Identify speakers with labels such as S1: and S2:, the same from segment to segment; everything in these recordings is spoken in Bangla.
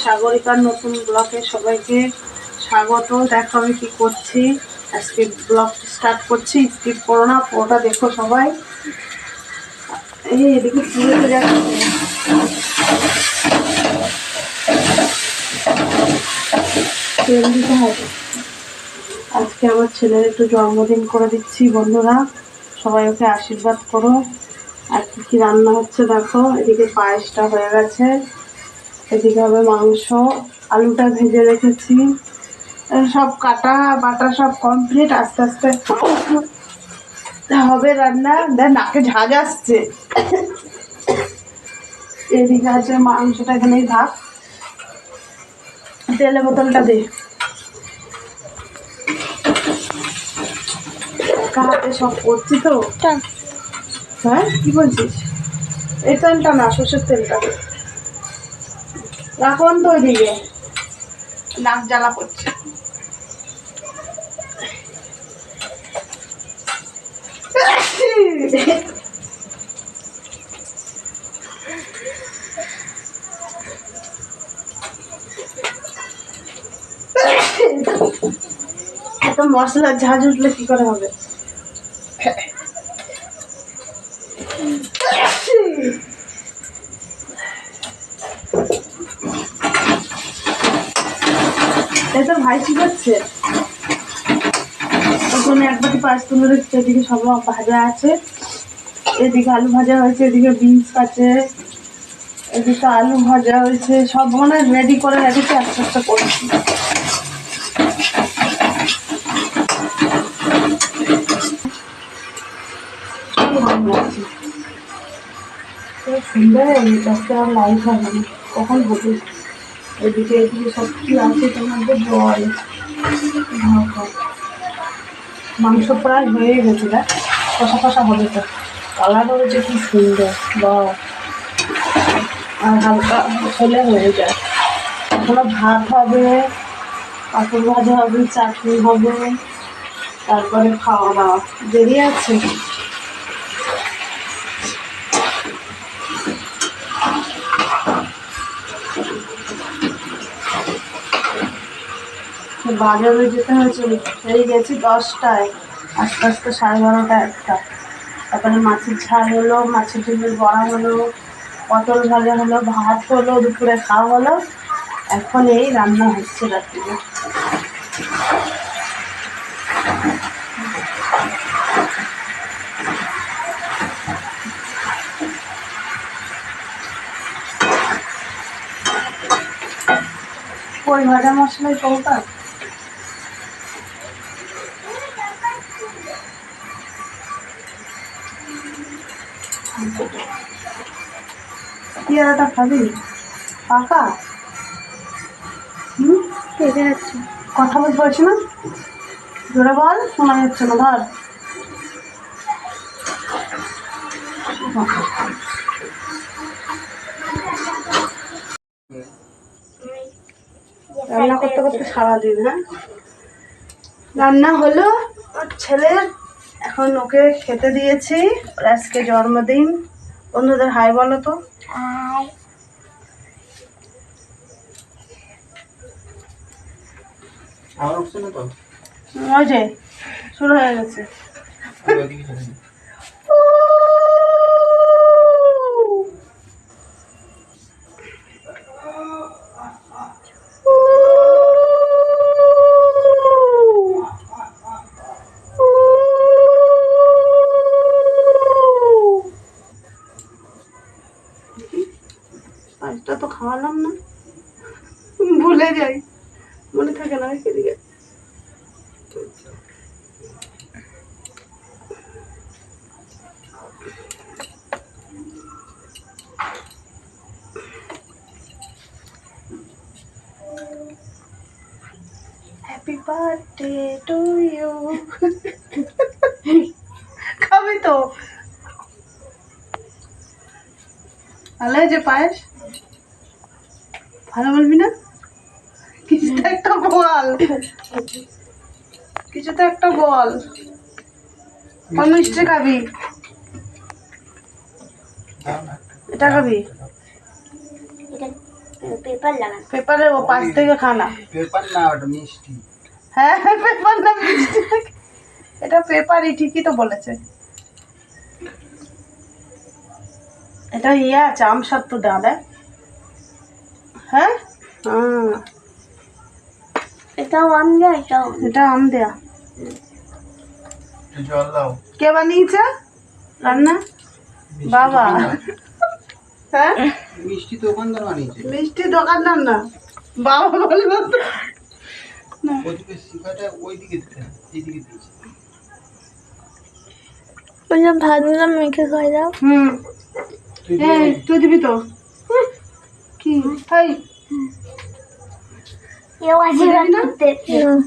S1: সাগরিকার নতুন ব্লগে সবাইকে স্বাগত। দেখো আমি কি করছি, আজকে ব্লগ স্টার্ট করছি। স্কিপ করো না, পুরোটা দেখো সবাই। এই এদিকে চুলে যাচ্ছে, তেল দিতে হবে। আজকে আমার ছেলের একটু জন্মদিন করে দিচ্ছি বন্ধুরা, সবাই ওকে আশীর্বাদ করো। আর কি কি রান্না হচ্ছে দেখো, এদিকে পায়েসটা হয়ে গেছে, এদিকে হবে মাংস, আলুটা ভেজে রেখেছি, সব কাটা বাটা সব কমপ্লিট। আস্তে আস্তে হবে রান্না। দেখ নাকে ঝাঁজ আসছে। এদিকে আছে মাংসটা, এখানেই থাক। তেলের বোতলটা দে, হাতে সব করছি তো। হ্যাঁ কি বলছিস? এই তেলটা না, সর্ষের তেলটা রাখুন তো ওইদিকে, নাক জ্বালা করছে। এত মশলার ঝাঁজ উঠলে কি করে হবে? এই তো ভাই কি করছে? ওখানে এক বাটি পাঁচ তুলে রেখেছে, এদিকে সব ভাজা আছে, এদিকে আলু ভাজা হয়েছে, এদিকে বিনস আছে, এদিকে আলু ভাজা হয়েছে, সব মানে রেডি করে রেখেছি, আস্তে আস্তে করছি। সুন্দর আজকে আর লাইট হবে না, কখন হবে? এদিকে এদিকে সব কি আছে তোমাদের জল। মাংস প্রায় হয়ে গেছে, দেখ কষা কষা হবে তো, কালার হয়েছে কি সুন্দর বা। আর হালকা হলে হয়ে যায়। এখনো ভাত হবে, পাঁপড় ভাজা হবে, চাটনি হবে, তারপরে খাওয়া দাওয়া দেরি আছে। বাজারে যেতে হয়েছে, এই গেছি 10টায়, আস্তে আস্তে 12:30 একটা। তারপরে মাছের ঝাল হলো, মাছের ঝোলের বড়া হলো, পটল ভাজা হলো, ভাত হলো, দুপুরে খাওয়া হলো। এখন এই রান্না হচ্ছে রাত্রিরে। ওই ভাজা মশলাই কৌটা পেয়ারাটা খাবি? পাকা? খেতে যাচ্ছে, কথা বলতে পারছি না, জোরে বল, শোনা যাচ্ছে না। ধর রান্না করতে করতে সারাদিন। হ্যাঁ রান্না হলো ওর ছেলের, এখন ওকে খেতে দিয়েছি। ওর আজকে জন্মদিন। বন্ধুদের হাই বলো তো। ওই যে শুরু হয়ে গেছে। পাঁচটা তো খাওয়ালাম না, ভুলে যাই, মনে থাকে না এদিকে। Happy birthday to you. খাবি তো? ভালো হয়েছে পায়েস? ভালো বলবি না? কিছুতে একটা বল, কিছুতে একটা বল। কোন মিষ্টি খাবি? এটা খাবি?
S2: পেপার লাগানো।
S1: পেপারের ও পাশ থেকে খানা।
S3: পেপার না, ওটা মিষ্টি।
S1: হ্যাঁ পেপার না মিষ্টি, এটা পেপারই, ঠিকই তো বলেছে। এটা ইয়ে আছে, আম সত্ত্ব দেওয়া দেয়। হ্যাঁ
S2: এটাও আম দেয়া,
S1: এটা আম দেয়া।
S3: জল দাও।
S1: কে বানিয়েছে রান্না? বাবা। হ্যাঁ
S3: মিষ্টি দোকানদার বানিয়েছে।
S1: মিষ্টি দোকানদার না, বাবা বললো তো।
S3: ওদিকে শিখাটা ওইদিকে দিতে, এইদিকে দিয়েছে।
S2: বললাম ভাবলাম মেখে খাই দাও।
S1: তুই দিবি তো কি? তাই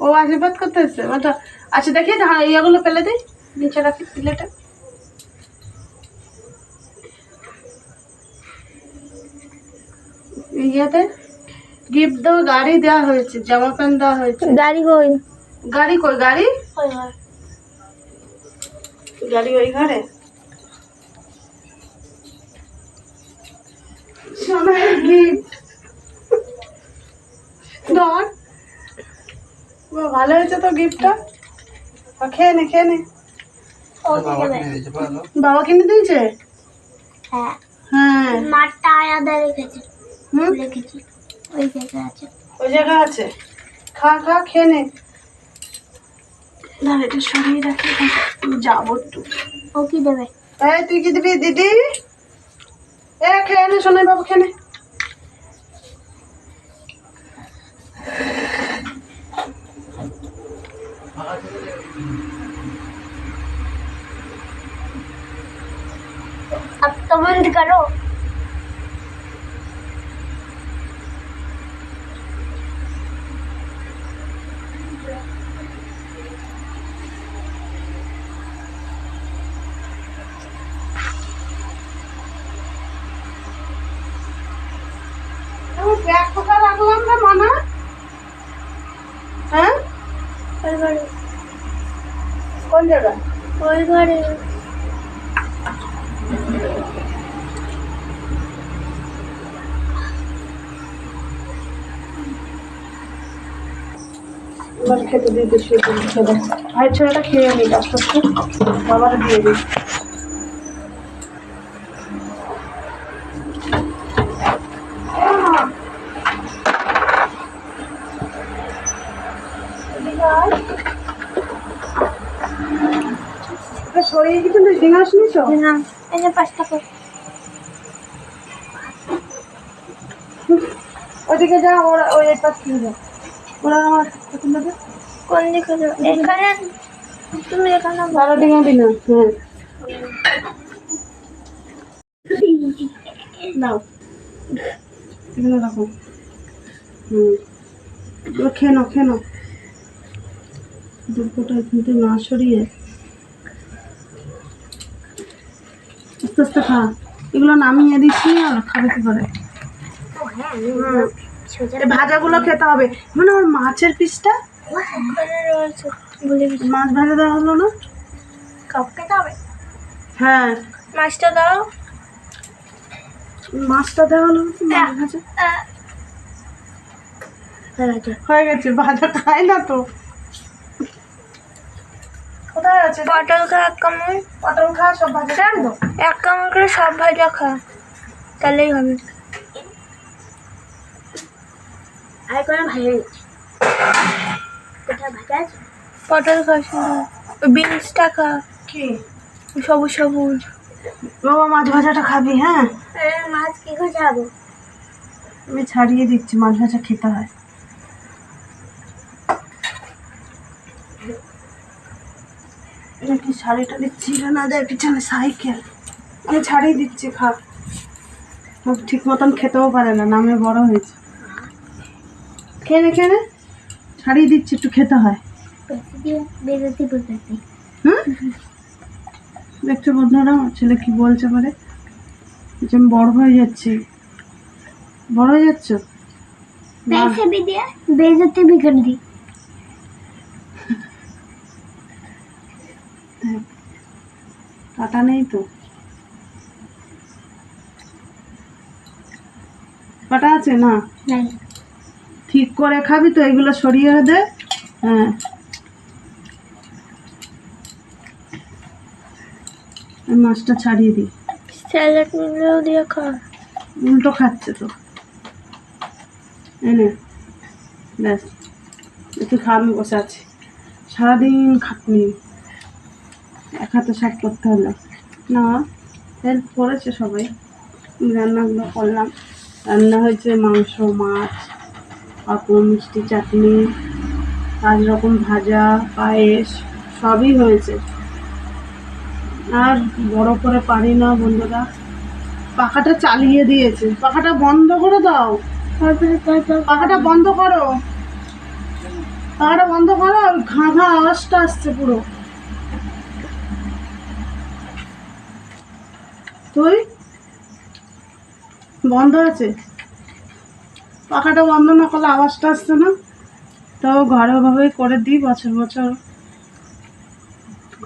S2: ও
S1: আশীর্বাদ করতে এসছে। আচ্ছা দেখি ইয়েগুলো ফেলে দিই, নিচে রাখি প্লেটে। ইয়েতে গিফট দেওয়া গাড়ি দেওয়া হয়েছে, জামা প্যান্ট দেওয়া হয়েছে।
S2: গাড়ি কই?
S1: গাড়ি কই? গাড়ি গাড়ি ওই ঘরে। সোনার গিফট ধর। ভালো হয়েছে তো গিফটটা, খেয়ে নে খেয়ে নে।
S3: বাবা কিনে দিয়েছে, ভালো।
S1: বাবা কিনে দিয়েছে।
S2: হ্যাঁ
S1: হ্যাঁ
S2: মাঠটা আলাদা রেখেছে,
S1: হুম
S2: রেখেছি ওই জায়গায় আছে।
S1: ওই জায়গায় আছে, খা খা খেয়ে নে। না এটা সরিয়ে রাখি, যাবো একটু।
S2: ও কি দেবে?
S1: এই তুই কি দিবি দিদি? খেয়ে নে সোনাই বাবু, খেয়ে নে।
S2: अब तो बंद करो।
S1: ব্যাগ কোথায় রাখলাম রে মানা? হ্যাঁ
S2: ওই ঘরে,
S1: কোন জায়গায়?
S2: ওই ঘরে।
S1: এবার খেতে দিয়ে বেশি ছেলে, ভাই ছেলেটা খেয়ে নি আস্তে আস্তে, বাবার দিয়ে দিই। সরিয়ে কিছু ডিঙা আসনিস?
S2: না এই যে 5 টাকা।
S1: ওদিকে যা, ওরা ওই পাশ থেকে যা, ওরা আমার পছন্দ।
S2: কোন দিকে যাবে? এখানে তুমি এখানে
S1: বারো ডিঙা দিন। হ্যাঁ নাও এখানে রাখো। খেয়ে নাও খেয়ে নাও, দুপুরটা কিন্তু না সরিয়ে আস্তে আস্তে খা। এগুলো নামিয়ে দিচ্ছি, আর খাবে কি করে? এই ভাজাগুলো খেতে হবে। মানে ওর মাছের পিসটা, মাছ ভাজা দেওয়া হলো না?
S2: কাপ খেতে হবে।
S1: হ্যাঁ
S2: মাছটা দাও।
S1: মাছটা দেওয়া হলো না? মাছ ভাজা হয়ে গেছে, ভাজা খায় না তো। কোথায় আছে?
S2: পটল খা 1 কামড়।
S1: পটল খা, সব ভাজা খাবো।
S2: 1 কামড় করে সব ভাজা খা, তাহলেই হবে। আর কোনো ভাজা নেই। কোথায় ভাজা আছে? পটল খা, বিনসটা খা।
S1: কি
S2: সবুজ সবুজ।
S1: বাবা মাছ ভাজাটা খাবি? হ্যাঁ
S2: মাছ কি করে খাবো?
S1: আমি ছাড়িয়ে দিচ্ছি, মাছ ভাজা খেতে হয়। এটা কি শাড়িটা দিচ্ছি না দেয় পিছনে সাইকেল, আমি ছাড়িয়ে দিচ্ছি। খা, ঠিক মতন খেতেও পারে না, নামে বড় হয়েছে। খেয়ে নে খেয়ে নে, ছাড়িয়ে দিচ্ছি, একটু খেতে হয়। হুম দেখছো বন্ধুরা আমার ছেলে কি বলছে পারে, যে আমি বড় হয়ে যাচ্ছি। বড় হয়ে যাচ্ছ?
S2: पैसे भी दिया, बेइज्जती भी कर दी।
S1: কাটা নেই তো। কাটা আছে না?
S2: নাই।
S1: ঠিক করে খাবি তো, এগুলো সরিয়ে দে। হ্যাঁ, এই মাছটা ছাড়িয়ে দিই।
S2: স্যালাড নিলেও দিয়ে খা।
S1: উল্টো খাচ্ছে তো, এনে ব্যাস একটু খাওয়ানো বসে আছি। সারাদিন খাটনি, এক হাতে সব করতে হলো না। হেল্প করেছে সবাই, রান্নাগুলো করলাম। রান্না হয়েছে মাংস, মাছ, পাঁপড়, মিষ্টি, চাটনি, 5 রকম ভাজা, পায়েস, সবই হয়েছে। আর বড় করে পারি না বন্ধুরা। পাখাটা চালিয়ে দিয়েছে, পাখাটা বন্ধ করে দাও, পাখাটা বন্ধ করো, পাখাটা বন্ধ করো। ঘা ঘা আওয়াজটা আসছে পুরো। তুই বন্ধ আছে, পাখাটা বন্ধ না করলে আওয়াজটা আসছে না। তো ঘরোয়াভাবেই করে দিই, বছর বছর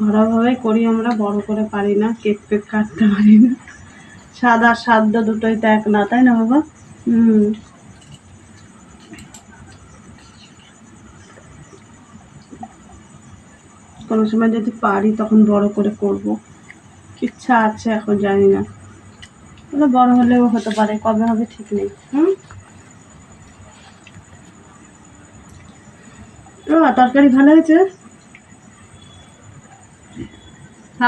S1: ঘরোয়াভাবেই করি আমরা, বড় করে পারি না, কেক ফেক কাটতে পারি না। স্বাদ আর সাধ্য দুটোই তো এক না, তাই না বাবা? কোনো সময় যদি পারি তখন বড় করে করব, ইচ্ছা আছে, এখন জানি না, বড় হলেও হতে পারে, কবে হবে ঠিক নেই। তরকারি ভালো হয়েছে।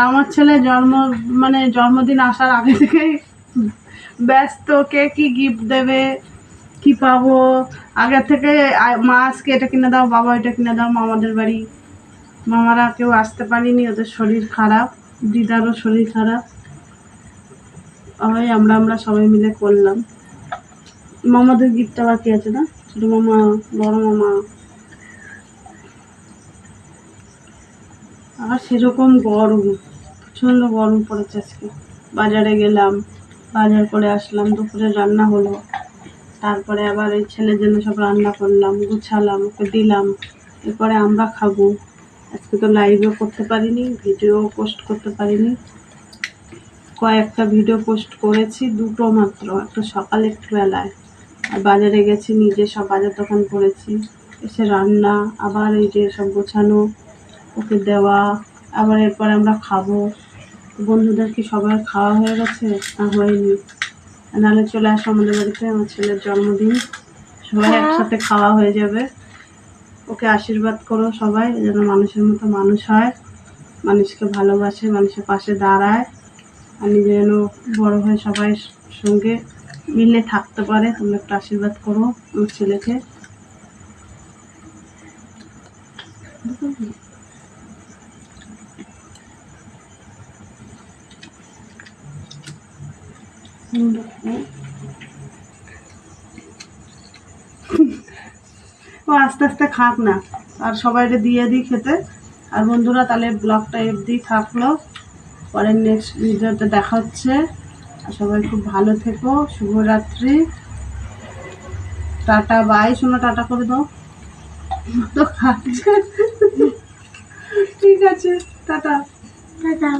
S1: আমার ছেলে জন্মদিন আসার আগে থেকেই ব্যস্ত, কে কি গিফট দেবে, কি পাবো। আগে থেকে মা আজকে এটা কিনে দাও, বাবা এটা কিনে দাও। মামাদের বাড়ি মামারা কেউ আসতে পারেনি, ওদের শরীর খারাপ, দিদারও শরীর খারাপ। ওই আমরা সবাই মিলে করলাম। মামাদের গিফটটা বাকি আছে না, ছোট মামা, বড় মামা। আর সেরকম গরম, প্রচণ্ড গরম পড়েছে আজকে। বাজারে গেলাম, বাজার করে আসলাম, দুপুরে রান্না হলো, তারপরে আবার এই ছেলের জন্য সব রান্না করলাম, গুছালাম, ওকে দিলাম, এরপরে আমরা খাবো। আজকে তো লাইভও করতে পারিনি, ভিডিও পোস্ট করতে পারিনি। কয়েকটা ভিডিও পোস্ট করেছি, 2টো মাত্র, একটা সকালে একটু বেলায়। আর বাজারে গেছি, নিজে সব বাজার দোকান করেছি, এসে রান্না, আবার এই যে সব গোছানো, ওকে দেওয়া, আবার এরপরে আমরা খাবো। বন্ধুদের কি সবার খাওয়া হয়ে গেছে না হয়নি? নাহলে চলে আসো আমাদের বাড়িতে, আমার ছেলের জন্মদিন, সবাই একসাথে খাওয়া হয়ে যাবে। ওকে আশীর্বাদ করো সবাই, যেন মানুষের মতো মানুষ হয়, মানুষকে ভালোবাসে, মানুষের পাশে দাঁড়ায়, আর নিজে যেন বড় হয়ে সবাই সঙ্গে মিলে থাকতে পারে। তোমরা একটু আশীর্বাদ করো আমার ছেলেকে। ও আস্তে আস্তে খাক না, আর সবাইকে দিয়ে দিই খেতে। আর বন্ধুরা, তাহলে ব্লগটা অবধি থাকলো, পরের নেক্সট ভিডিওতে দেখা হচ্ছে। আর সবাই খুব ভালো থেকো, শুভরাত্রি, টাটা বাই। শোনো, টাটা করে দাও তো খাচ্ছে। ঠিক আছে, টাটা।
S2: দাদা।